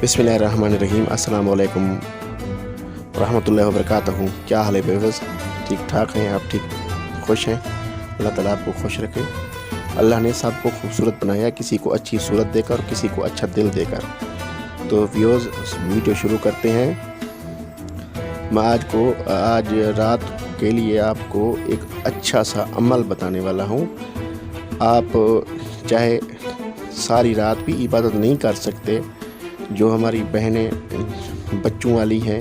बिस्मिल्लाहिर्रहमानिर्रहीम। अस्सलाम वालेकुम रहमतुल्लाहि व बरकातहू। क्या हाल है बेवस? ठीक ठाक हैं आप? ठीक खुश हैं? अल्लाह ताला आपको खुश रखे। अल्लाह ने सबको खूबसूरत बनाया, किसी को अच्छी सूरत देकर और किसी को अच्छा दिल देकर। तो व्यूअर्स, वीडियो शुरू करते हैं। मैं आज रात के लिए आपको एक अच्छा सा अमल बताने वाला हूँ। आप चाहे सारी रात भी इबादत नहीं कर सकते, जो हमारी बहनें बच्चों वाली हैं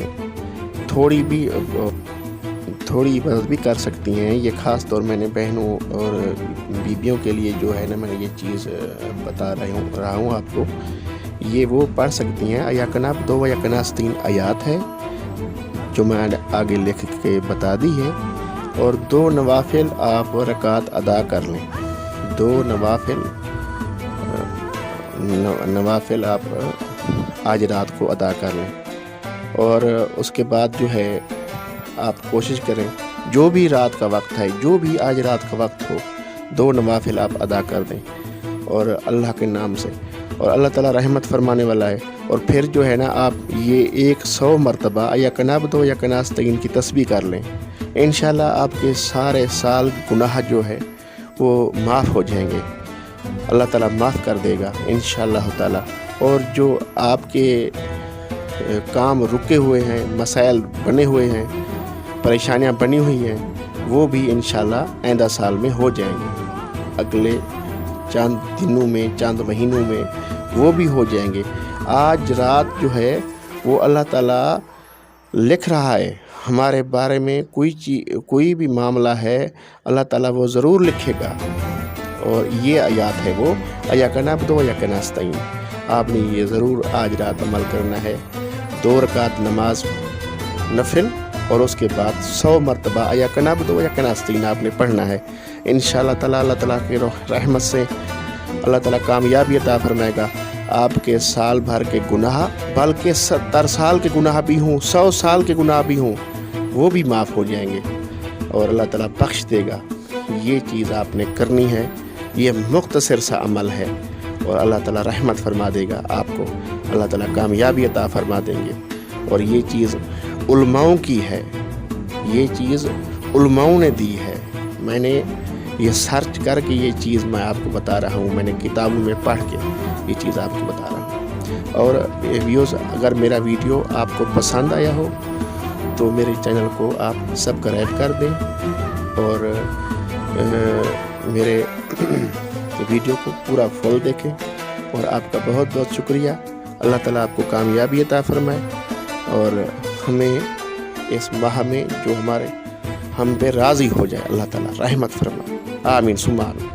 थोड़ी इबादत भी कर सकती हैं। ये ख़ास तौर मैंने बहनों और बीबियों के लिए जो है ना, मैंने ये चीज़ बता रहा हूँ आपको। ये वो पढ़ सकती हैं। यकनाब 2 व यकनास 3 आयात है जो मैं आगे लिख के बता दी है। और 2 नवाफिल आप रकात अदा कर लें। 2 नवाफिल आप आज रात को अदा कर लें। और उसके बाद जो है आप कोशिश करें, जो भी रात का वक्त है, जो भी आज रात का वक्त हो, 2 नवाफिल आप अदा कर दें और अल्लाह के नाम से। और अल्लाह ताला रहमत फरमाने वाला है। और फिर जो है ना, आप ये 100 मरतबा यकनाब 2 यकनास 3 की तस्बीह कर लें। इंशाल्लाह आपके सारे साल गुनाह जो है वो माफ़ हो जाएंगे। अल्लाह ताला माफ़ कर देगा इंशाअल्लाह ताला। और जो आपके काम रुके हुए हैं, मसाइल बने हुए हैं, परेशानियां बनी हुई हैं, वो भी इंशाअल्लाह आइंदा साल में हो जाएंगे। अगले चंद दिनों में, चंद महीनों में वो भी हो जाएंगे। आज रात जो है वो अल्लाह ताला लिख रहा है हमारे बारे में। कोई भी मामला है, अल्लाह ताला वो ज़रूर लिखेगा। और ये आयात है वो यकनाब 2 यकनास 3। आपने ये ज़रूर आज रात अमल करना है। 2 रकात नमाज नफिल और उसके बाद 100 मरतबा यकनाब 2 यकनास 3 आपने पढ़ना है। इंशाअल्लाह ताला अल्लाह ताला की रहमत से अल्लाह ताला कामयाबी अता फरमाएगा। आपके साल भर के गुनाह, बल्कि 70 साल के गुनाह भी हों, 100 साल के गुनाह भी हों, वो भी माफ़ हो जाएंगे और अल्लाह ताला बख्श देगा। ये चीज़ आपने करनी है। ये मुख्तसर सा अमल है और अल्लाह ताला रहमत फरमा देगा आपको। अल्लाह ताला कामयाबी अता फरमा देंगे। और ये चीज़ उलमाओं की है, ये चीज़ उलमाओं ने दी है। मैंने ये सर्च करके ये चीज़ मैं आपको बता रहा हूँ। मैंने किताबों में पढ़ के ये चीज़ आपको बता रहा हूँ। और व्यूअर्स, अगर मेरा वीडियो आपको पसंद आया हो तो मेरे चैनल को आप सब्सक्राइब कर दें और मेरे वीडियो को पूरा फुल देखें। और आपका बहुत बहुत शुक्रिया। अल्लाह ताला आपको कामयाबी अता फरमाए और हमें इस माह में जो हम पे राज़ी हो जाए, अल्लाह ताला रहमत फरमाए। आमीन सुम्मा आमीन।